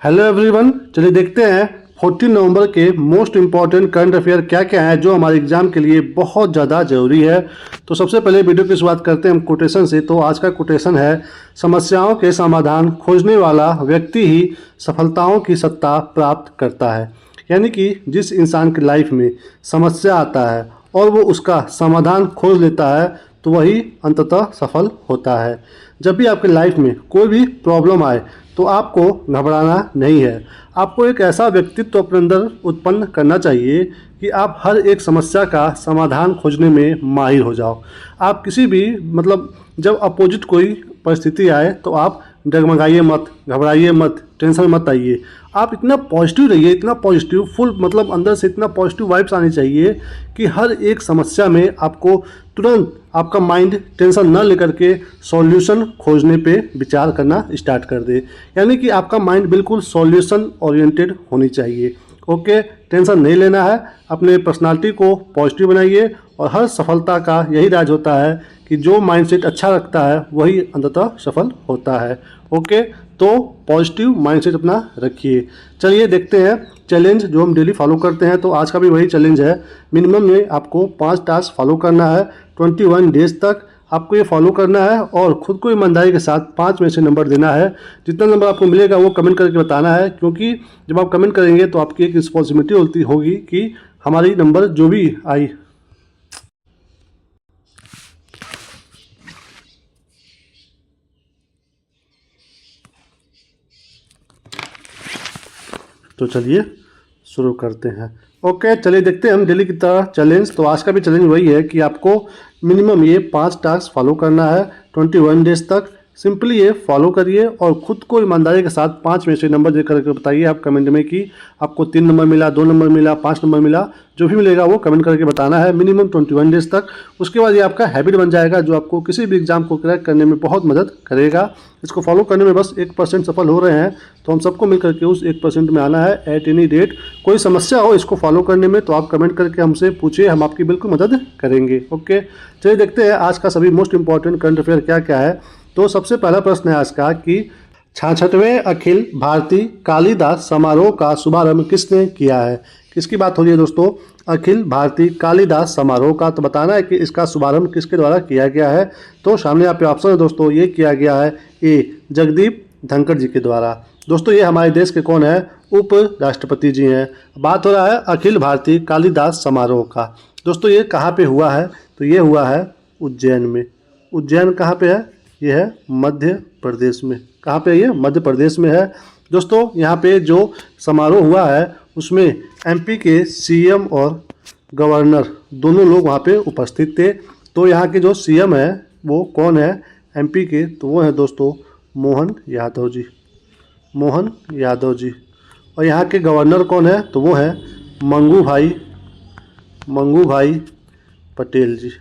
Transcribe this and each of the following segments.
Hello everyone, चलिए देखते हैं 14 नवंबर के मोस्ट इम्पॉर्टेंट करंट अफेयर क्या क्या है जो हमारे एग्जाम के लिए बहुत ज़्यादा ज़रूरी है। तो सबसे पहले वीडियो की शुरुआत करते हैं हम कोटेशन से। तो आज का कोटेशन है, समस्याओं के समाधान खोजने वाला व्यक्ति ही सफलताओं की सत्ता प्राप्त करता है। यानी कि जिस इंसान की लाइफ में समस्या आता है और वो उसका समाधान खोज लेता है तो वही अंततः सफल होता है। जब भी आपकी लाइफ में कोई भी प्रॉब्लम आए तो आपको घबराना नहीं है। आपको एक ऐसा व्यक्तित्व अपने अंदर उत्पन्न करना चाहिए कि आप हर एक समस्या का समाधान खोजने में माहिर हो जाओ। आप किसी भी जब अपोजिट कोई परिस्थिति आए तो आप डगमगाइए मत, घबराइए मत, टेंशन मत आइए। आप इतना पॉजिटिव रहिए, इतना पॉजिटिव फुल अंदर से इतना पॉजिटिव वाइब्स आनी चाहिए कि हर एक समस्या में आपको तुरंत आपका माइंड टेंशन न लेकर के सॉल्यूशन खोजने पे विचार करना स्टार्ट कर दे। यानी कि आपका माइंड बिल्कुल सॉल्यूशन ओरिएंटेड होनी चाहिए। ओके, टेंशन नहीं लेना है, अपने पर्सनालिटी को पॉजिटिव बनाइए। और हर सफलता का यही राज होता है कि जो माइंडसेट अच्छा रखता है वही अंततः सफल होता है। ओके, तो पॉजिटिव माइंडसेट अपना रखिए। चलिए देखते हैं चैलेंज जो हम डेली फॉलो करते हैं। तो आज का भी वही चैलेंज है। मिनिमम में आपको 5 टास्क फॉलो करना है। 21 डेज तक आपको ये फॉलो करना है और ख़ुद को ईमानदारी के साथ 5 में से नंबर देना है। जितना नंबर आपको मिलेगा वो कमेंट करके बताना है, क्योंकि जब आप कमेंट करेंगे तो आपकी एक रिस्पॉन्सिबिलिटी होगी कि हमारी नंबर जो भी आई। तो चलिए शुरू करते हैं। ओके, चलिए देखते हैं हम डेली की तरह चैलेंज। तो आज का भी चैलेंज वही है कि आपको मिनिमम ये 5 टास्क फॉलो करना है 21 डेज तक। सिंपली ये फॉलो करिए और ख़ुद को ईमानदारी के साथ 5 में से नंबर दे करके बताइए आप कमेंट में कि आपको 3 नंबर मिला, 2 नंबर मिला, 5 नंबर मिला। जो भी मिलेगा वो कमेंट करके बताना है मिनिमम 21 डेज तक। उसके बाद ये आपका हैबिट बन जाएगा जो आपको किसी भी एग्जाम को क्रैक करने में बहुत मदद करेगा। इसको फॉलो करने में बस 1% सफल हो रहे हैं, तो हम सबको मिल करके उस 1% में आना है एट एनी रेट। कोई समस्या हो इसको फॉलो करने में तो आप कमेंट करके हमसे पूछिए, हम आपकी बिल्कुल मदद करेंगे। ओके, चलिए देखते हैं आज का सभी मोस्ट इंपॉर्टेंट करंट अफेयर क्या क्या है। तो सबसे पहला प्रश्न है आज का कि 66वें अखिल भारतीय कालिदास समारोह का शुभारंभ किसने किया है। किसकी बात हो रही है दोस्तों? अखिल भारतीय कालिदास समारोह का। तो बताना है कि इसका शुभारंभ किसके द्वारा किया गया है। तो सामने आप पे ऑप्शन है दोस्तों, ये किया गया है ए जगदीप धनखड़ जी के द्वारा। दोस्तों ये हमारे देश के कौन है? उप राष्ट्रपति जी हैं। बात हो रहा है अखिल भारतीय कालिदास समारोह का। दोस्तों ये कहाँ पे हुआ है? तो ये हुआ है उज्जैन में। उज्जैन कहाँ पे है? ये है मध्य प्रदेश में। कहाँ पे? ये मध्य प्रदेश में है। दोस्तों यहाँ पे जो समारोह हुआ है उसमें एमपी के सीएम और गवर्नर दोनों लोग वहाँ पे उपस्थित थे। तो यहाँ के जो सीएम है वो कौन है एमपी के? तो वो है दोस्तों मोहन यादव जी। मोहन यादव जी। और यहाँ के गवर्नर कौन है? तो वो है मंगू भाई पटेल जी।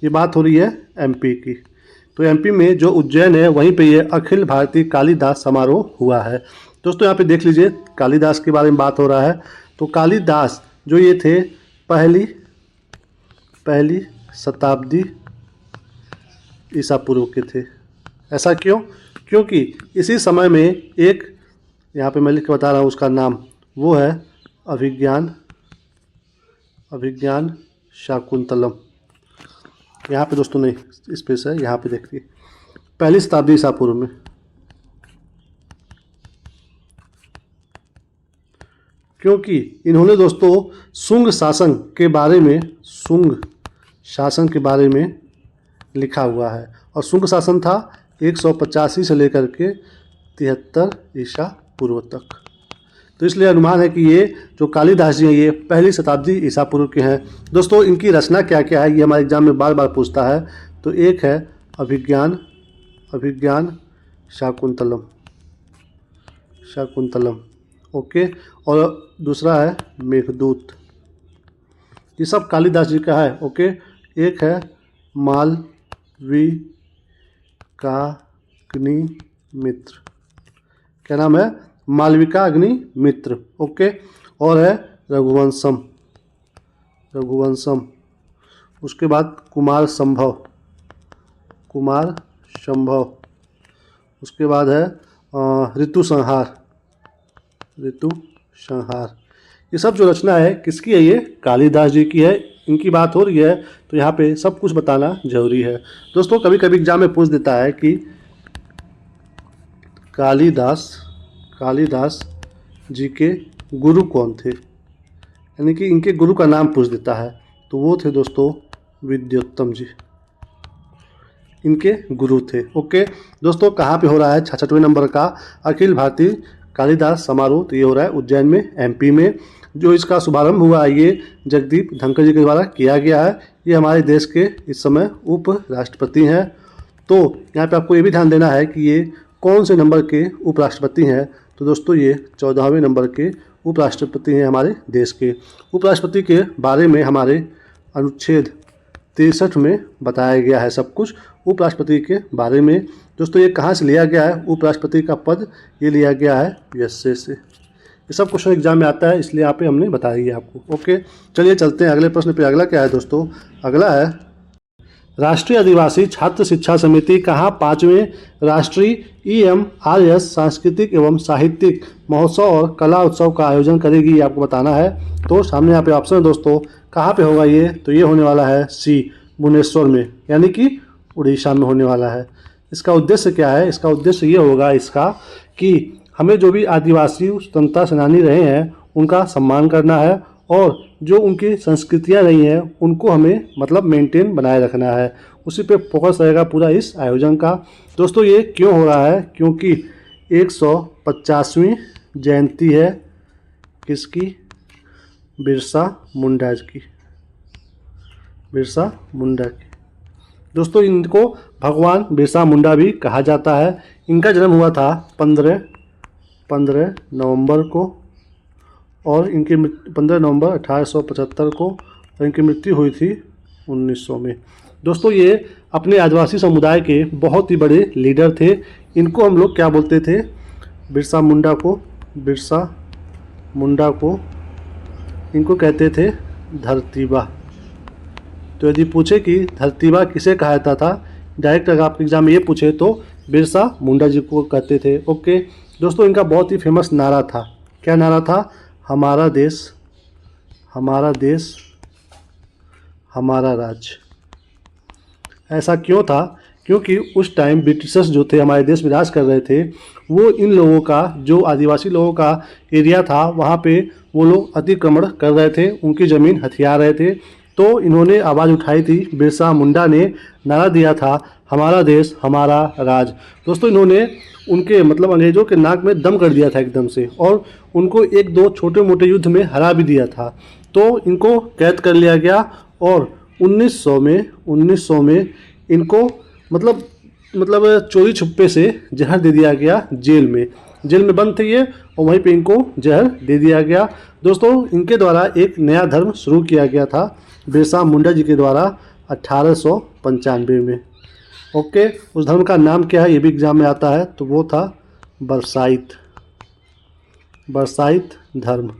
ये बात हो रही है एमपी की। तो एमपी में जो उज्जैन है वहीं पे ये अखिल भारतीय कालिदास समारोह हुआ है। दोस्तों यहाँ पे देख लीजिए कालिदास के बारे में बात हो रहा है। तो कालिदास जो ये थे पहली शताब्दी ईसा पूर्व के थे। ऐसा क्यों? क्योंकि इसी समय में एक, यहाँ पे मैं लिख के बता रहा हूँ उसका नाम, वो है अभिज्ञान शाकुंतलम। यहाँ पे दोस्तों नहीं स्पेस है, यहाँ पे देखिए पहली शताब्दी ईसा पूर्व में। क्योंकि इन्होंने दोस्तों शुंग शासन के बारे में लिखा हुआ है। और शुंग शासन था 185 से लेकर के 73 ईसा पूर्व तक। तो इसलिए अनुमान है कि ये जो कालिदास जी हैं ये पहली शताब्दी ईसा पूर्व के हैं। दोस्तों इनकी रचना क्या क्या है ये हमारे एग्जाम में बार बार पूछता है। तो एक है अभिज्ञान शाकुंतलम। ओके, और दूसरा है मेघदूत। ये सब कालिदास जी का है। ओके, एक है मालविकाग्निमित्र। क्या नाम है? मालविका अग्निमित्र। ओके, और है रघुवंशम। उसके बाद कुमार संभव। उसके बाद है ऋतु संहार। ऋतु संहार। ये सब जो रचना है किसकी है? ये कालिदास जी की है। इनकी बात हो रही है तो यहाँ पे सब कुछ बताना जरूरी है। दोस्तों कभी कभी एग्जाम में पूछ देता है कि कालिदास जी के गुरु कौन थे, यानी कि इनके गुरु का नाम पूछ देता है। तो वो थे दोस्तों विद्योत्तम जी, इनके गुरु थे। ओके दोस्तों, कहाँ पे हो रहा है 66वें नंबर का अखिल भारतीय कालिदास समारोह? तो ये हो रहा है उज्जैन में, एमपी में। जो इसका शुभारंभ हुआ है ये जगदीप धनखड़ जी के द्वारा किया गया है। ये हमारे देश के इस समय उप राष्ट्रपति हैं। तो यहाँ पे आपको ये भी ध्यान देना है कि ये कौन से नंबर के उपराष्ट्रपति हैं। तो दोस्तों ये 14वें नंबर के उपराष्ट्रपति हैं हमारे देश के। उपराष्ट्रपति के बारे में हमारे अनुच्छेद 63 में बताया गया है सब कुछ उपराष्ट्रपति के बारे में। दोस्तों ये कहाँ से लिया गया है? उपराष्ट्रपति का पद ये लिया गया है यूएसए से। ये सब क्वेश्चन एग्जाम में आता है, इसलिए यहाँ पे हमने बता दिया आपको। ओके चलिए चलते हैं अगले प्रश्न पे। अगला क्या है दोस्तों? अगला है राष्ट्रीय आदिवासी छात्र शिक्षा समिति कहाँ 5वें राष्ट्रीय EMRS सांस्कृतिक एवं साहित्यिक महोत्सव और कला उत्सव का आयोजन करेगी, ये आपको बताना है। तो सामने यहाँ पे ऑप्शन है दोस्तों, कहाँ पे होगा ये? तो ये होने वाला है सी, भुवनेश्वर में, यानी कि उड़ीसा में होने वाला है। इसका उद्देश्य क्या है? इसका उद्देश्य ये होगा इसका कि हमें जो भी आदिवासी स्वतंत्रता सेनानी रहे हैं उनका सम्मान करना है, और जो उनकी संस्कृतियाँ रही हैं उनको हमें मतलब मेंटेन बनाए रखना है। उसी पे फोकस रहेगा पूरा इस आयोजन का। दोस्तों ये क्यों हो रहा है? क्योंकि 150वीं जयंती है किसकी? बिरसा मुंडा की, बिरसा मुंडा की। दोस्तों इनको भगवान बिरसा मुंडा भी कहा जाता है। इनका जन्म हुआ था 15 नवंबर को, और इनकी 15 नवंबर 1875 को, और इनकी मृत्यु हुई थी 1900 में। दोस्तों ये अपने आदिवासी समुदाय के बहुत ही बड़े लीडर थे। इनको हम लोग क्या बोलते थे? बिरसा मुंडा को इनको कहते थे धरतीबा। तो यदि पूछे कि धरतीबा किसे कहा जाता था, डायरेक्ट अगर आप एग्जाम में ये पूछे तो बिरसा मुंडा जी को कहते थे। ओके दोस्तों इनका बहुत ही फेमस नारा था। क्या नारा था? हमारा देश हमारा राज्य। ऐसा क्यों था? क्योंकि उस टाइम ब्रिटिशर्स जो थे हमारे देश में राज कर रहे थे, वो इन लोगों का जो आदिवासी लोगों का एरिया था वहाँ पे वो लोग अतिक्रमण कर रहे थे, उनकी ज़मीन हथिया रहे थे। तो इन्होंने आवाज़ उठाई थी, बिरसा मुंडा ने नारा दिया था हमारा देश हमारा राज। दोस्तों इन्होंने उनके मतलब अंग्रेज़ों के नाक में दम कर दिया था एकदम से, और उनको एक दो छोटे मोटे युद्ध में हरा भी दिया था। तो इनको कैद कर लिया गया, और 1900 में इनको मतलब चोरी छुपे से जहर दे दिया गया। जेल में बंद थे ये, और वहीं पे इनको जहर दे दिया गया। दोस्तों इनके द्वारा एक नया धर्म शुरू किया गया था बिरसा मुंडा जी के द्वारा 1895 में। ओके उस धर्म का नाम क्या है? ये भी एग्जाम में आता है। तो वो था बरसाइत धर्म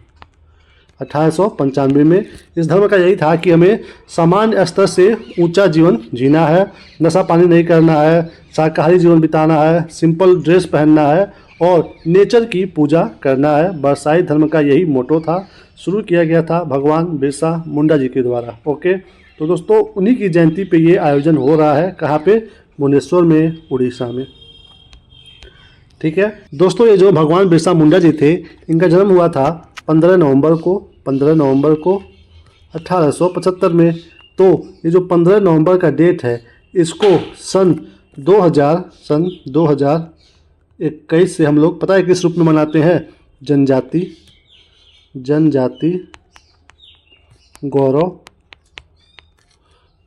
1895 में। इस धर्म का यही था कि हमें सामान्य स्तर से ऊंचा जीवन जीना है, नशा पानी नहीं करना है, शाकाहारी जीवन बिताना है, सिंपल ड्रेस पहनना है, और नेचर की पूजा करना है। बरसाइत धर्म का यही मोटो था। शुरू किया गया था भगवान बिरसा मुंडा जी के द्वारा। ओके तो दोस्तों उन्हीं की जयंती पे ये आयोजन हो रहा है। कहाँ पे? भुवनेश्वर में, उड़ीसा में। ठीक है दोस्तों, ये जो भगवान बिरसा मुंडा जी थे इनका जन्म हुआ था 15 नवंबर को 1875 में। तो ये जो 15 नवंबर का डेट है इसको सन 2021 से हम लोग पता है किस रूप में मनाते हैं? जनजाति गौरव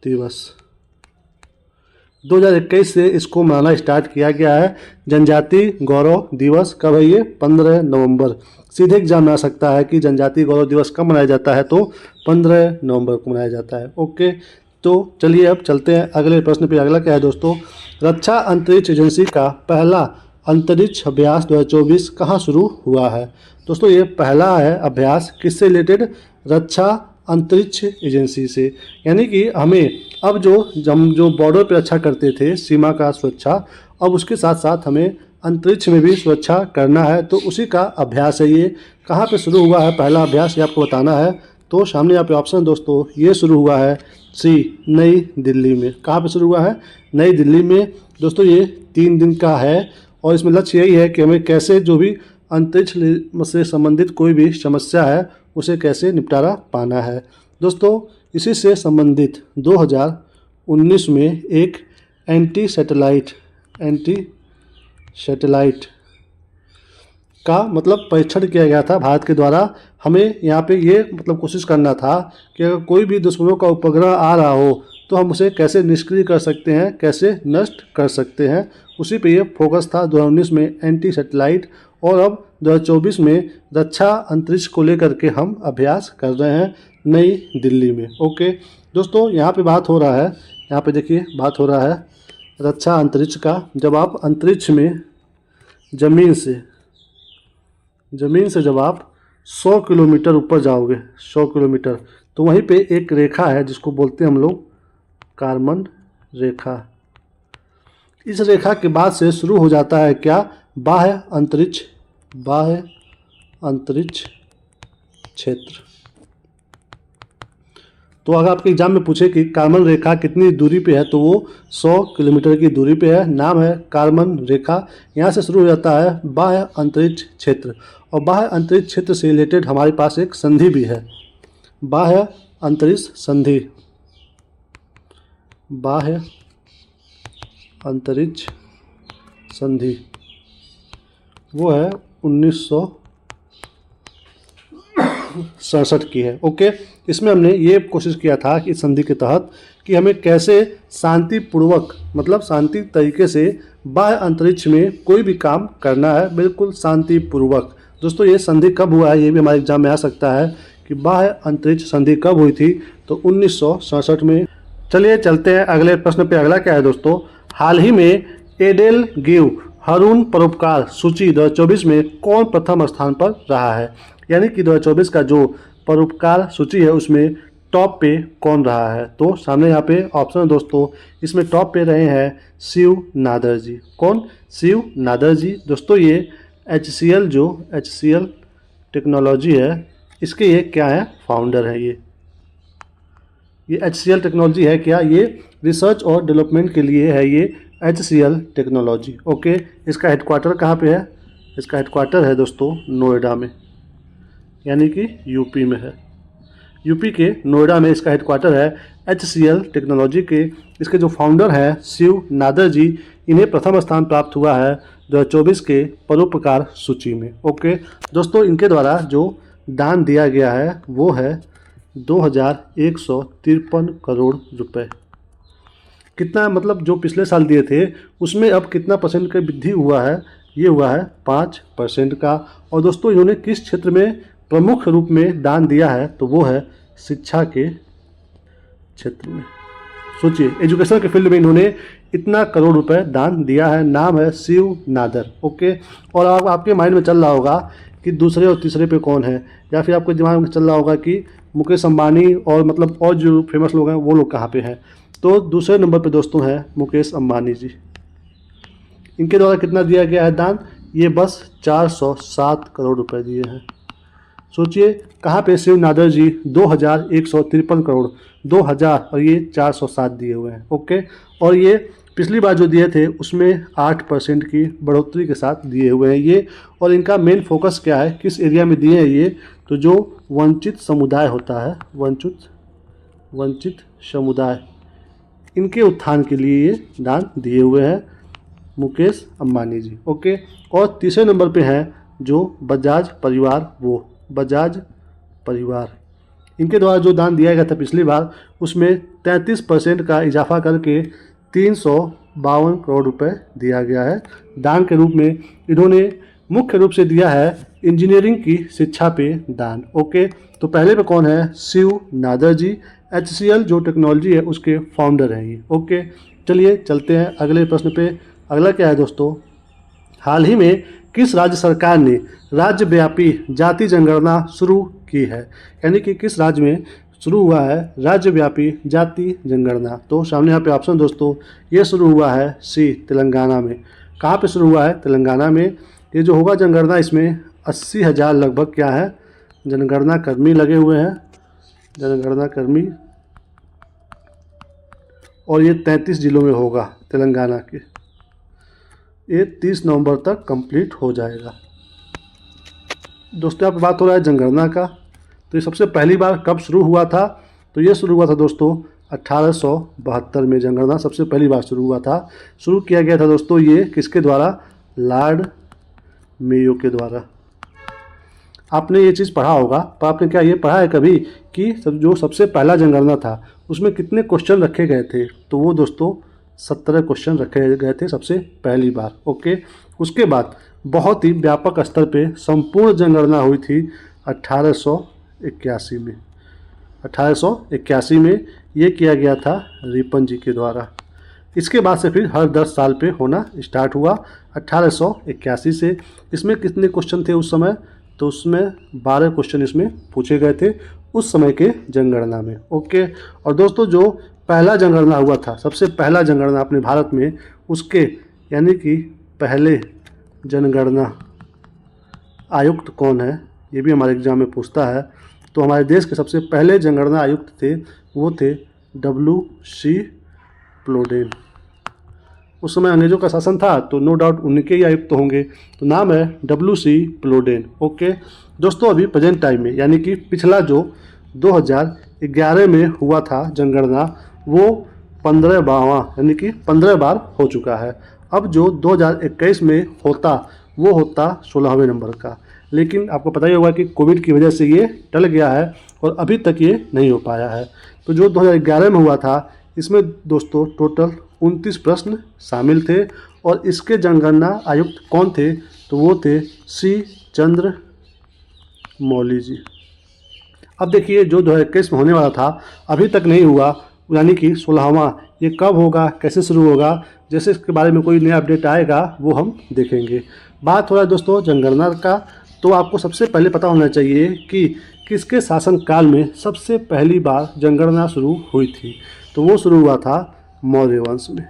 दिवस। 2021 से इसको मनाना स्टार्ट किया गया है जनजाति गौरव दिवस। कब है ये? 15 नवंबर। सीधे एग्जाम में आ सकता है कि जनजाति गौरव दिवस कब मनाया जाता है? तो 15 नवंबर को मनाया जाता है। ओके तो चलिए अब चलते हैं अगले प्रश्न पे। अगला क्या है दोस्तों? रक्षा अंतरिक्ष एजेंसी का पहला अंतरिक्ष अभ्यास 2024 कहाँ शुरू हुआ है? दोस्तों ये पहला है अभ्यास किससे रिलेटेड? रक्षा अंतरिक्ष एजेंसी से। यानी कि हमें अब जो बॉर्डर पे रक्षा करते थे, सीमा का सुरक्षा, अब उसके साथ साथ हमें अंतरिक्ष में भी सुरक्षा करना है, तो उसी का अभ्यास है ये। कहाँ पे शुरू हुआ है पहला अभ्यास, ये आपको बताना है। तो सामने यहाँ पे ऑप्शन दोस्तों ये शुरू हुआ है सी, नई दिल्ली में। कहाँ पे शुरू हुआ है? नई दिल्ली में। दोस्तों ये 3 दिन का है और इसमें लक्ष्य यही है कि हमें कैसे जो भी अंतरिक्ष से संबंधित कोई भी समस्या है उसे कैसे निपटारा पाना है। दोस्तों इसी से संबंधित 2019 में एक एंटी सैटेलाइट का मतलब परीक्षण किया गया था भारत के द्वारा। हमें यहाँ पे ये मतलब कोशिश करना था कि अगर कोई भी दुश्मनों का उपग्रह आ रहा हो तो हम उसे कैसे निष्क्रिय कर सकते हैं, कैसे नष्ट कर सकते हैं। उसी पे ये फोकस था 2019 में एंटी सैटेलाइट। और अब 2024 में रक्षा अंतरिक्ष को लेकर के हम अभ्यास कर रहे हैं नई दिल्ली में। ओके दोस्तों, यहाँ पे बात हो रहा है, यहाँ पे देखिए बात हो रहा है रक्षा अंतरिक्ष का। जब आप अंतरिक्ष में ज़मीन से जब आप 100 किलोमीटर ऊपर जाओगे, 100 किलोमीटर, तो वहीं पे एक रेखा है जिसको बोलते हैं हम लोग कारमन रेखा। इस रेखा के बाद से शुरू हो जाता है क्या? बाह्य अंतरिक्ष क्षेत्र। तो अगर आपके एग्जाम में पूछे कि कारमन रेखा कितनी दूरी पे है तो वो 100 किलोमीटर की दूरी पे है। नाम है कारमन रेखा। यहाँ से शुरू हो जाता है बाह्य अंतरिक्ष क्षेत्र। और बाह्य अंतरिक्ष क्षेत्र से रिलेटेड हमारे पास एक संधि भी है, बाह्य अंतरिक्ष संधि। बाह्य अंतरिक्ष संधि वो है 1967 की है। ओके, इसमें हमने ये कोशिश किया था कि इस संधि के तहत कि हमें कैसे शांतिपूर्वक मतलब शांति तरीके से बाह्य अंतरिक्ष में कोई भी काम करना है, बिल्कुल शांतिपूर्वक। दोस्तों ये संधि कब हुआ है ये भी हमारे एग्जाम में आ सकता है कि बाह्य अंतरिक्ष संधि कब हुई थी, तो 1967 में। चलिए चलते हैं अगले प्रश्न पे। अगला क्या है दोस्तों? हाल ही में एडेलगिव हरून परोपकार सूची 2024 में कौन प्रथम स्थान पर रहा है? यानी कि 2024 का जो परोपकार सूची है उसमें टॉप पे कौन रहा है? तो सामने यहाँ पे ऑप्शन दोस्तों, इसमें टॉप पे रहे हैं शिव नादर जी। कौन? शिव नादर जी। दोस्तों ये HCL टेक्नोलॉजी है, इसके ये क्या है? फाउंडर है। ये HCL टेक्नोलॉजी है क्या? ये रिसर्च और डेवलपमेंट के लिए है ये HCL टेक्नोलॉजी। ओके, इसका हेडक्वार्टर कहाँ पे है? इसका हेडक्वार्टर है दोस्तों नोएडा में, यानी कि यूपी में है। यूपी के नोएडा में इसका हेडक्वार्टर है HCL टेक्नोलॉजी के। इसके जो फाउंडर हैं शिव नादर जी, इन्हें प्रथम स्थान प्राप्त हुआ है 2024 के परोपकार सूची में। ओके दोस्तों, इनके द्वारा जो दान दिया गया है वो है 2153 करोड़ रुपए। कितना मतलब जो पिछले साल दिए थे उसमें अब कितना परसेंट का वृद्धि हुआ है? ये हुआ है 5% का। और दोस्तों इन्होंने किस क्षेत्र में प्रमुख रूप में दान दिया है? तो वो है शिक्षा के क्षेत्र में। सोचिए, एजुकेशन के फील्ड में इन्होंने इतना करोड़ रुपए दान दिया है। नाम है शिव नादर। ओके, और आपके माइंड में चल रहा होगा कि दूसरे और तीसरे पे कौन है, या फिर आपके दिमाग में चल रहा होगा कि मुकेश अंबानी और मतलब और जो फेमस लोग हैं वो लोग कहाँ पे हैं। तो दूसरे नंबर पे दोस्तों हैं मुकेश अंबानी जी। इनके द्वारा कितना दिया गया है दान? ये बस 407 करोड़ रुपए दिए हैं। सोचिए कहाँ पे शिव नादर जी 2153 करोड़, 2000 और ये 407 दिए हुए हैं। ओके, और ये पिछली बार जो दिए थे उसमें 8% की बढ़ोतरी के साथ दिए हुए हैं ये। और इनका मेन फोकस क्या है, किस एरिया में दिए हैं ये? तो जो वंचित समुदाय होता है, वंचित समुदाय, इनके उत्थान के लिए ये दान दिए हुए हैं मुकेश अंबानी जी। ओके, और तीसरे नंबर पे हैं जो बजाज परिवार, इनके द्वारा जो दान दिया गया था पिछली बार उसमें 33% का इजाफा करके 352 करोड़ रुपए दिया गया है दान के रूप में। इन्होंने मुख्य रूप से दिया है इंजीनियरिंग की शिक्षा पे दान। ओके, तो पहले पे कौन है? शिव नादर जी। HCL जो टेक्नोलॉजी है उसके फाउंडर हैं ये। ओके, चलिए चलते हैं अगले प्रश्न पे। अगला क्या है दोस्तों? हाल ही में किस राज्य सरकार ने राज्यव्यापी जाति जनगणना शुरू की है? यानी कि किस राज्य में शुरू हुआ है राज्यव्यापी जाति जनगणना? तो सामने यहाँ पे ऑप्शन दोस्तों, ये शुरू हुआ है सी, तेलंगाना में। कहाँ पे शुरू हुआ है? तेलंगाना में। ये जो होगा जनगणना, इसमें 80,000 लगभग क्या है जनगणना कर्मी लगे हुए हैं, जनगणना कर्मी, और ये 33 जिलों में होगा तेलंगाना के। ये 30 नवंबर तक कंप्लीट हो जाएगा। दोस्तों यहाँ पे बात हो रहा है जनगणना का। तो ये सबसे पहली बार कब शुरू हुआ था? तो ये शुरू हुआ था दोस्तों 1872 में। जनगणना सबसे पहली बार शुरू हुआ था। शुरू किया गया था दोस्तों ये किसके द्वारा? लॉर्ड मेयो के द्वारा। आपने ये चीज़ पढ़ा होगा, तो आपने क्या ये पढ़ा है कभी कि जो सबसे पहला जनगणना था उसमें कितने क्वेश्चन रखे गए थे? तो वो दोस्तों 17 क्वेश्चन रखे गए थे सबसे पहली बार। ओके, उसके बाद बहुत ही व्यापक स्तर पे संपूर्ण जनगणना हुई थी 1881 में। 1881 में ये किया गया था रिपन जी के द्वारा। इसके बाद से फिर हर 10 साल पे होना स्टार्ट हुआ 1881 से। इसमें कितने क्वेश्चन थे उस समय? तो उसमें 12 क्वेश्चन इसमें पूछे गए थे उस समय के जनगणना में। ओके, और दोस्तों जो पहला जनगणना हुआ था, सबसे पहला जनगणना अपने भारत में, उसके यानी कि पहले जनगणना आयुक्त कौन है, ये भी हमारे एग्जाम में पूछता है। तो हमारे देश के सबसे पहले जनगणना आयुक्त थे, वो थे W.C. प्लोडेन। उस समय अंग्रेजों का शासन था तो नो डाउट उनके ही आयुक्त होंगे। तो नाम है W.C. प्लोडेन। ओके दोस्तों, अभी प्रेजेंट टाइम में यानी कि पिछला जो 2011 में हुआ था जनगणना, वो 15वां यानी कि 15 बार हो चुका है। अब जो 2021 में होता वो होता 16वें नंबर का। लेकिन आपको पता ही होगा कि कोविड की वजह से ये टल गया है और अभी तक ये नहीं हो पाया है। तो जो 2011 में हुआ था, इसमें दोस्तों टोटल 29 प्रश्न शामिल थे और इसके जनगणना आयुक्त कौन थे? तो वो थे C. चंद्र मौली जी। अब देखिए जो 2021 में होने वाला था अभी तक नहीं हुआ, यानी कि 16वां, ये कब होगा, कैसे शुरू होगा, जैसे इसके बारे में कोई नया अपडेट आएगा वो हम देखेंगे। बात हो रहा है दोस्तों जनगणना का, तो आपको सबसे पहले पता होना चाहिए कि किसके शासनकाल में सबसे पहली बार जनगणना शुरू हुई थी। तो वो शुरू हुआ था मौर्य वंश में।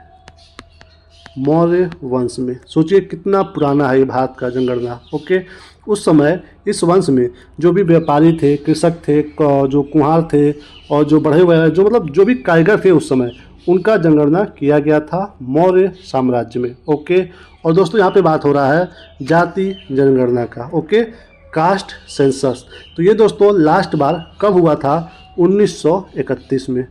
मौर्य वंश में सोचिए कितना पुराना है ये भारत का जनगणना। ओके, उस समय इस वंश में जो भी व्यापारी थे, कृषक थे, जो कुम्हार थे और जो बढ़े हुए जो मतलब जो भी कारीगर थे उस समय, उनका जनगणना किया गया था मौर्य साम्राज्य में। ओके, और दोस्तों यहाँ पे बात हो रहा है जाति जनगणना का। Okay, caste census. तो ये दोस्तों लास्ट बार कब हुआ था? 1931 में,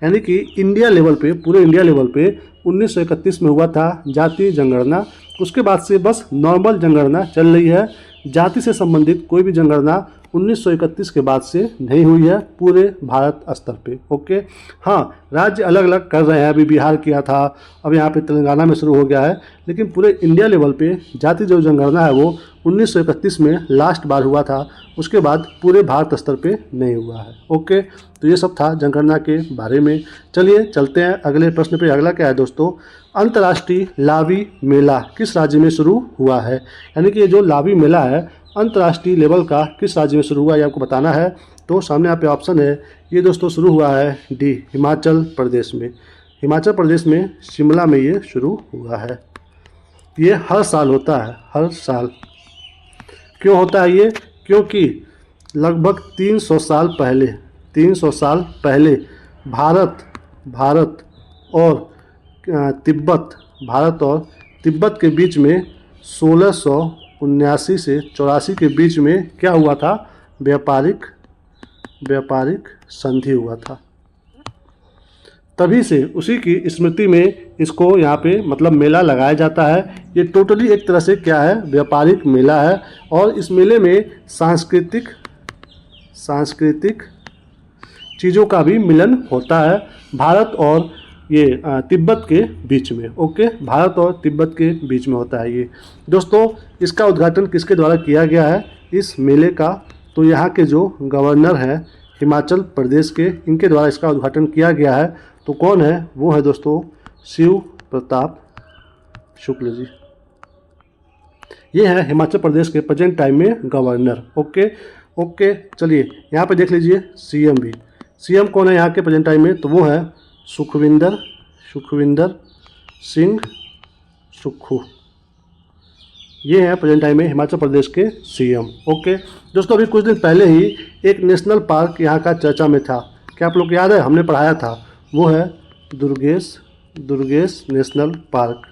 यानी कि इंडिया लेवल पे, पूरे इंडिया लेवल पे 1931 में हुआ था जाति जनगणना। उसके बाद से बस नॉर्मल जनगणना चल रही है। जाति से संबंधित कोई भी जनगणना 1931 के बाद से नहीं हुई है पूरे भारत स्तर पे। ओके, हाँ राज्य अलग अलग कर रहे हैं, अभी बिहार किया था, अब यहाँ पे तेलंगाना में शुरू हो गया है, लेकिन पूरे इंडिया लेवल पे जाति जो जनगणना है वो 1931 में लास्ट बार हुआ था। उसके बाद पूरे भारत स्तर पे नहीं हुआ है। ओके, तो ये सब था जनगणना के बारे में। चलिए चलते हैं अगले प्रश्न पे। अगला क्या है दोस्तों? अंतर्राष्ट्रीय लावी मेला किस राज्य में शुरू हुआ है? यानी कि ये जो लावी मेला है अंतर्राष्ट्रीय लेवल का किस राज्य में शुरू हुआ है, ये आपको बताना है। तो सामने यहाँ पे ऑप्शन है, ये दोस्तों शुरू हुआ है डी, हिमाचल प्रदेश में। हिमाचल प्रदेश में शिमला में ये शुरू हुआ है। ये हर साल होता है, हर साल। क्यों होता है ये? क्योंकि लगभग 300 साल पहले भारत और तिब्बत के बीच में 1679 से 84 के बीच में क्या हुआ था? व्यापारिक संधि हुआ था। तभी से उसी की स्मृति में इसको यहाँ पे मतलब मेला लगाया जाता है। ये टोटली एक तरह से क्या है? व्यापारिक मेला है। और इस मेले में सांस्कृतिक चीज़ों का भी मिलन होता है भारत और ये तिब्बत के बीच में। ओके, भारत और तिब्बत के बीच में होता है ये। दोस्तों इसका उद्घाटन किसके द्वारा किया गया है इस मेले का? तो यहाँ के जो गवर्नर हैं हिमाचल प्रदेश के, इनके द्वारा इसका उद्घाटन किया गया है। तो कौन है? वो है दोस्तों शिव प्रताप शुक्ल जी। ये है हिमाचल प्रदेश के प्रेजेंट टाइम में गवर्नर। ओके, चलिए यहाँ पे देख लीजिए सीएम भी। सीएम कौन है यहाँ के प्रेजेंट टाइम में? तो वो है सुखविंदर सिंह सुक्खू। ये हैं प्रेजेंट टाइम में हिमाचल प्रदेश के सीएम। ओके दोस्तों, अभी कुछ दिन पहले ही एक नेशनल पार्क यहाँ का चर्चा में था। क्या आप लोग को याद है, हमने पढ़ाया था, वो है दुर्गेश नेशनल पार्क।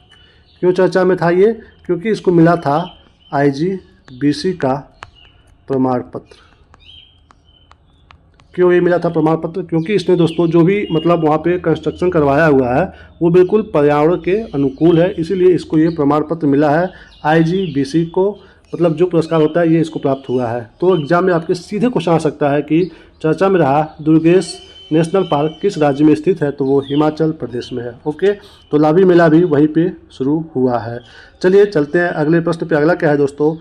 क्यों चर्चा में था ये? क्योंकि इसको मिला था IGBC का प्रमाण पत्र। क्यों ये मिला था प्रमाण पत्र? क्योंकि इसने दोस्तों जो भी मतलब वहाँ पे कंस्ट्रक्शन करवाया हुआ है वो बिल्कुल पर्यावरण के अनुकूल है, इसीलिए इसको ये प्रमाण पत्र मिला है। IGBC को मतलब जो पुरस्कार होता है ये इसको प्राप्त हुआ है। तो एग्जाम में आपके सीधे क्वेश्चन आ सकता है कि चर्चा में रहा दुर्गेश नेशनल पार्क किस राज्य में स्थित है, तो वो हिमाचल प्रदेश में है। ओके, तो लावी मेला भी वहीं पे शुरू हुआ है। चलिए चलते हैं अगले प्रश्न पे। अगला क्या है दोस्तों,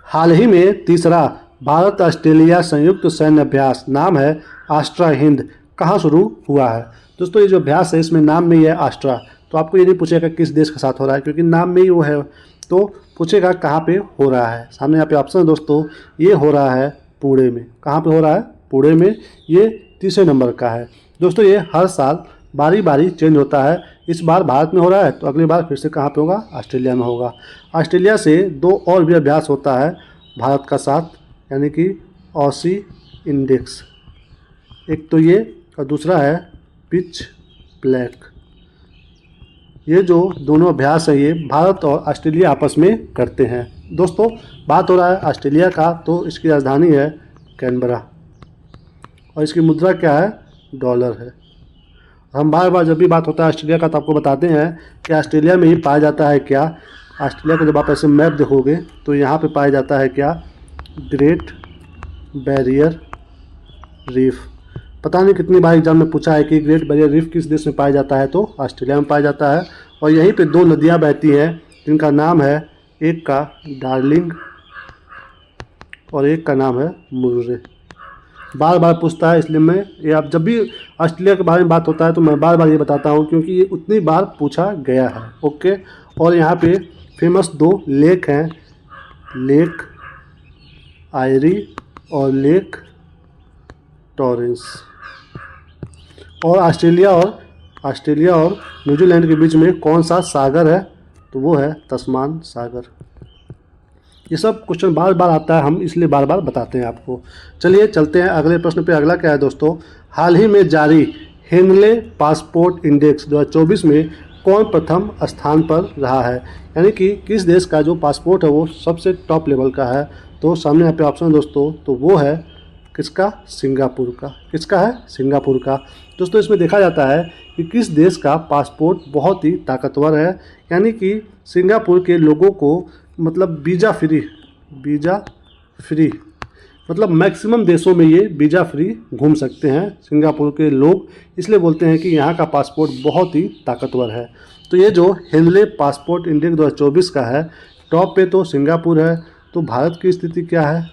हाल ही में तीसरा भारत ऑस्ट्रेलिया संयुक्त सैन्य अभ्यास, नाम है आस्ट्रा हिंद, कहाँ शुरू हुआ है? दोस्तों ये जो अभ्यास है इसमें नाम में ही है आस्ट्रा, तो आपको ये नहीं पूछेगा किस देश के साथ हो रहा है, क्योंकि नाम में ही वो है, तो पूछेगा कहाँ पे हो रहा है। सामने यहाँ पे ऑप्शन है दोस्तों, ये हो रहा है पुणे में। कहाँ पे हो रहा है? पुणे में। ये तीसरे नंबर का है दोस्तों। ये हर साल बारी बारी चेंज होता है। इस बार भारत में हो रहा है तो अगली बार फिर से कहाँ पे होगा? ऑस्ट्रेलिया में होगा। ऑस्ट्रेलिया से 2 और भी अभ्यास होता है भारत का साथ, यानी कि ऑसी इंडेक्स, एक तो ये और दूसरा है पिच ब्लैक। ये जो दोनों अभ्यास है ये भारत और ऑस्ट्रेलिया आपस में करते हैं। दोस्तों बात हो रहा है ऑस्ट्रेलिया का, तो इसकी राजधानी है कैनबरा और इसकी मुद्रा क्या है? डॉलर है। हम बार बार जब भी बात होता है ऑस्ट्रेलिया का तो आपको बताते हैं कि ऑस्ट्रेलिया में ही पाया जाता है क्या? ऑस्ट्रेलिया को जब आप ऐसे मैप देखोगे तो यहाँ पे पाया जाता है क्या? Great barrier reef. पता नहीं कितनी बार एग्जाम में पूछा है कि ग्रेट बैरियर रीफ किस देश में पाया जाता है, तो ऑस्ट्रेलिया में पाया जाता है। और यहीं पे 2 नदियाँ बहती हैं जिनका नाम है, एक का डार्लिंग और एक का नाम है मुर्रे। बार बार पूछता है, इसलिए मैं ये आप जब भी ऑस्ट्रेलिया के बारे में बात होता है तो मैं बार बार ये बताता हूँ, क्योंकि ये उतनी बार पूछा गया है। ओके, और यहाँ पे फेमस 2 लेक हैं, लेक आयरी और लेक टॉरेंस। और ऑस्ट्रेलिया और न्यूजीलैंड के बीच में कौन सा सागर है? तो वो है तस्मान सागर। ये सब क्वेश्चन बार बार आता है, हम इसलिए बार बार बताते हैं आपको। चलिए चलते हैं अगले प्रश्न पे। अगला क्या है दोस्तों, हाल ही में जारी हेनले पासपोर्ट इंडेक्स 2024 में कौन प्रथम स्थान पर रहा है? यानी कि किस देश का जो पासपोर्ट है वो सबसे टॉप लेवल का है? तो सामने यहाँ पे ऑप्शन दोस्तों, तो वो है किसका? सिंगापुर का। किसका है? सिंगापुर का। दोस्तों इसमें देखा जाता है कि किस देश का पासपोर्ट बहुत ही ताकतवर है, यानी कि सिंगापुर के लोगों को मतलब वीज़ा फ्री मतलब मैक्सिमम देशों में ये वीज़ा फ्री घूम सकते हैं सिंगापुर के लोग, इसलिए बोलते हैं कि यहाँ का पासपोर्ट बहुत ही ताकतवर है। तो ये जो हेनले पासपोर्ट इंडेक्स 2024 का है, टॉप पे तो सिंगापुर है। तो भारत की स्थिति क्या है?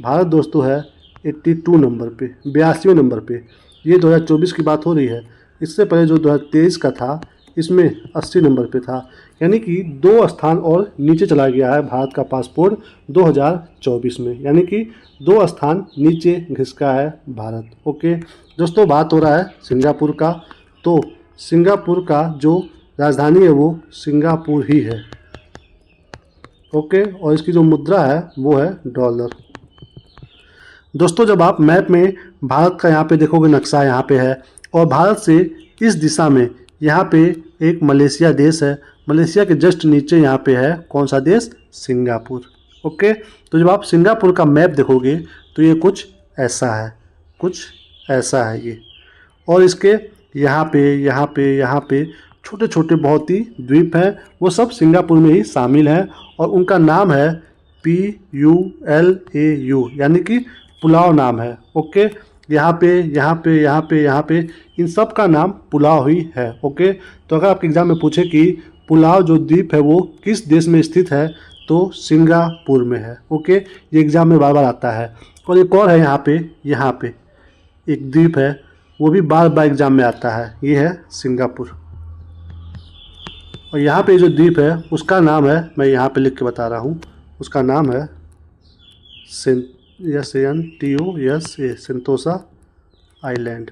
भारत दोस्तों है 82 नंबर पे, 82वें नंबर पे। ये 2024 की बात हो रही है। इससे पहले जो 2023 का था इसमें 80 नंबर पे था, यानी कि 2 स्थान और नीचे चला गया है भारत का पासपोर्ट 2024 में, यानी कि 2 स्थान नीचे घिसका है भारत। ओके दोस्तों, बात हो रहा है सिंगापुर का, तो सिंगापुर का जो राजधानी है वो सिंगापुर ही है। ओके, और इसकी जो मुद्रा है वो है डॉलर। दोस्तों जब आप मैप में भारत का यहाँ पे देखोगे, नक्शा यहाँ पे है, और भारत से इस दिशा में यहाँ पे एक मलेशिया देश है, मलेशिया के जस्ट नीचे यहाँ पे है कौन सा देश? सिंगापुर। ओके, तो जब आप सिंगापुर का मैप देखोगे तो ये कुछ ऐसा है ये, और इसके यहाँ पे छोटे छोटे बहुत ही द्वीप हैं, वो सब सिंगापुर में ही शामिल हैं, और उनका नाम है PULAU, यानी कि पुलाव नाम है। ओके, यहाँ पे इन सब का नाम पुलाव ही है। ओके, तो अगर आपके एग्जाम में पूछे कि पुलाव जो द्वीप है वो किस देश में स्थित है, तो सिंगापुर में है। ओके, ये एग्जाम में बार बार आता है। और एक और है यहाँ पे एक द्वीप है, वो भी बार बार एग्जाम में आता है, ये है सिंगापुर। और यहाँ पे जो द्वीप है उसका नाम है, मैं यहाँ पे लिख के बता रहा हूँ, उसका नाम है सेंतोसा आइलैंड।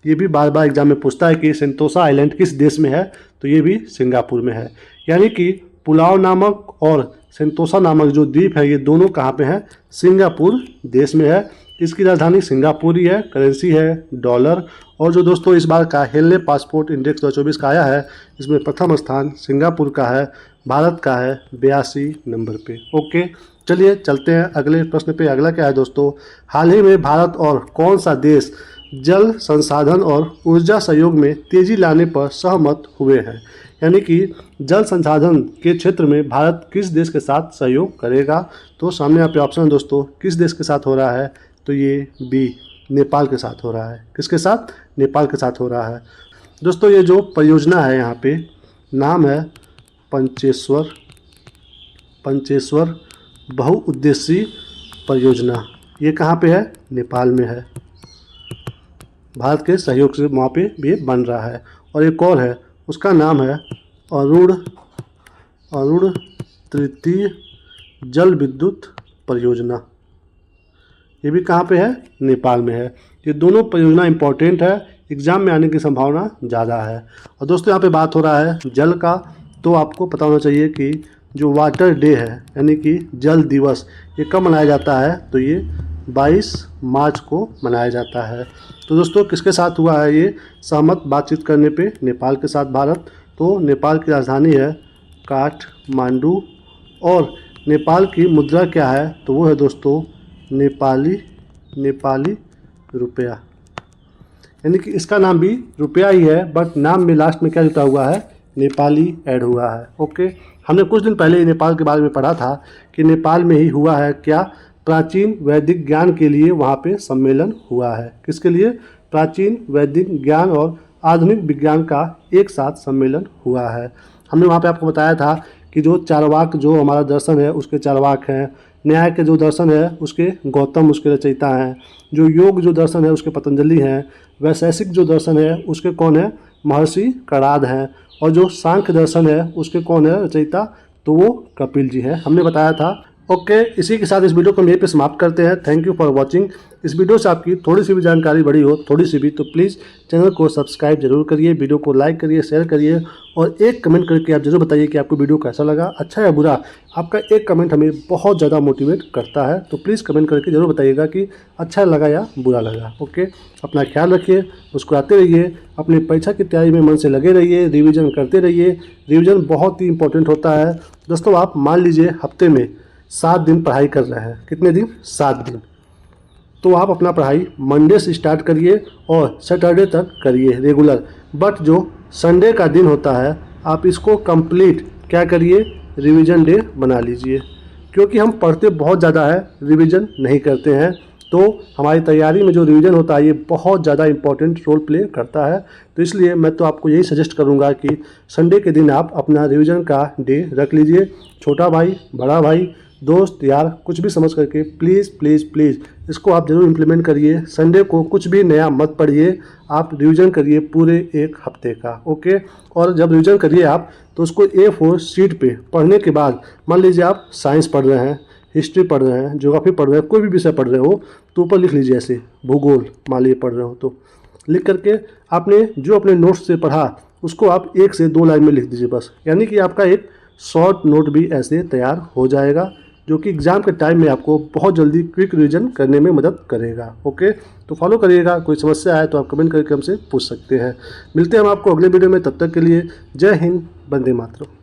ये भी बार बार एग्जाम में पूछता है कि सेंतोसा आइलैंड किस देश में है, तो ये भी सिंगापुर में है। यानी कि पुलाव नामक और सेंतोसा नामक जो द्वीप है ये दोनों कहाँ पे हैं? सिंगापुर देश में है। इसकी राजधानी सिंगापुर ही है। करेंसी है डॉलर। और जो दोस्तों इस बार का हेनले पासपोर्ट इंडेक्स 2024 का आया है, इसमें प्रथम स्थान सिंगापुर का है, भारत का है 82 नंबर पे। ओके, चलिए चलते हैं अगले प्रश्न पे। अगला क्या है दोस्तों? हाल ही में भारत और कौन सा देश जल संसाधन और ऊर्जा सहयोग में तेजी लाने पर सहमत हुए हैं? यानी कि जल संसाधन के क्षेत्र में भारत किस देश के साथ सहयोग करेगा? तो सामने यहाँ पे ऑप्शन दोस्तों किस देश के साथ हो रहा है? तो ये बी, नेपाल के साथ हो रहा है। किसके साथ? नेपाल के साथ हो रहा है। दोस्तों ये जो परियोजना है यहाँ पे नाम है पंचेश्वर बहुउद्देशीय परियोजना। ये कहाँ पे है? नेपाल में है। भारत के सहयोग से वहाँ पे भी बन रहा है। और एक और है, उसका नाम है अरुण तृतीय जल विद्युत परियोजना। ये भी कहाँ पे है? नेपाल में है। ये दोनों परियोजना इंपॉर्टेंट है, एग्जाम में आने की संभावना ज़्यादा है। और दोस्तों यहाँ पे बात हो रहा है जल का, तो आपको पता होना चाहिए कि जो वाटर डे है यानी कि जल दिवस, ये कब मनाया जाता है? तो ये 22 मार्च को मनाया जाता है। तो दोस्तों किसके साथ हुआ है ये सहमत बातचीत करने पे? नेपाल के साथ भारत। तो नेपाल की राजधानी है काठमांडू। और नेपाल की मुद्रा क्या है? तो वो है दोस्तों नेपाली रुपया। यानी कि इसका नाम भी रुपया ही है, बट नाम में लास्ट में क्या जुटा हुआ है? नेपाली ऐड हुआ है। ओके, हमने कुछ दिन पहले नेपाल के बारे में पढ़ा था कि नेपाल में ही हुआ है क्या? प्राचीन वैदिक ज्ञान के लिए वहाँ पे सम्मेलन हुआ है। किसके लिए? प्राचीन वैदिक ज्ञान और आधुनिक विज्ञान का एक साथ सम्मेलन हुआ है। हमने वहाँ पे आपको बताया था कि जो चारवाक जो हमारा दर्शन है उसके चारवाक हैं, न्याय के जो दर्शन है उसके गौतम उसके रचयिता हैं, जो योग जो दर्शन है उसके पतंजलि हैं, वैशेषिक जो दर्शन है उसके कौन है? महर्षि कणाद हैं। और जो सांख्य दर्शन है उसके कौन है रचयिता? तो वो कपिल जी हैं। हमने बताया था। ओके, इसी के साथ इस वीडियो को हम यहीं पे समाप्त करते हैं। Thank you for watching. इस वीडियो से आपकी थोड़ी सी भी जानकारी बढ़ी हो, थोड़ी सी भी, तो प्लीज़ चैनल को सब्सक्राइब जरूर करिए, वीडियो को लाइक करिए, शेयर करिए और एक कमेंट करके आप जरूर बताइए कि आपको वीडियो कैसा लगा, अच्छा या बुरा। आपका एक कमेंट हमें बहुत ज़्यादा मोटिवेट करता है, तो प्लीज़ कमेंट करके ज़रूर बताइएगा कि अच्छा लगा या बुरा लगा। ओके, अपना ख्याल रखिए, मुस्कुराते रहिए, अपनी परीक्षा की तैयारी में मन से लगे रहिए, रिविज़न करते रहिए। रिविज़न बहुत ही इंपॉर्टेंट होता है दोस्तों। आप मान लीजिए हफ्ते में 7 दिन पढ़ाई कर रहे हैं। कितने दिन? 7 दिन। तो आप अपना पढ़ाई मंडे से स्टार्ट करिए और सैटरडे तक करिए रेगुलर। बट जो संडे का दिन होता है आप इसको कंप्लीट क्या करिए? रिवीजन डे बना लीजिए। क्योंकि हम पढ़ते बहुत ज़्यादा है, रिवीजन नहीं करते हैं, तो हमारी तैयारी में जो रिवीजन होता है ये बहुत ज़्यादा इंपॉर्टेंट रोल प्ले करता है। तो इसलिए मैं तो आपको यही सजेस्ट करूँगा कि संडे के दिन आप अपना रिवीजन का डे रख लीजिए। छोटा भाई, बड़ा भाई, दोस्त, यार, कुछ भी समझ करके प्लीज़ प्लीज़ प्लीज़ इसको आप ज़रूर इम्प्लीमेंट करिए। संडे को कुछ भी नया मत पढ़िए, आप रिवीजन करिए पूरे एक हफ्ते का। ओके, और जब रिवीजन करिए आप तो उसको A4 शीट पे पढ़ने के बाद, मान लीजिए आप साइंस पढ़ रहे हैं, हिस्ट्री पढ़ रहे हैं, ज्योग्राफी पढ़ रहे हैं, कोई भी विषय पढ़ रहे हो तो ऊपर लिख लीजिए। ऐसे भूगोल मान लीजिए पढ़ रहे हो तो लिख करके आपने जो अपने नोट्स से पढ़ा उसको आप 1 से 2 लाइन में लिख दीजिए बस। यानी कि आपका एक शॉर्ट नोट भी ऐसे तैयार हो जाएगा, जो कि एग्ज़ाम के टाइम में आपको बहुत जल्दी क्विक रिवीजन करने में मदद करेगा। ओके, तो फॉलो करिएगा। कोई समस्या आए तो आप कमेंट करके हमसे पूछ सकते हैं। मिलते हैं हम आपको अगले वीडियो में, तब तक के लिए जय हिंद, वंदे मातरम।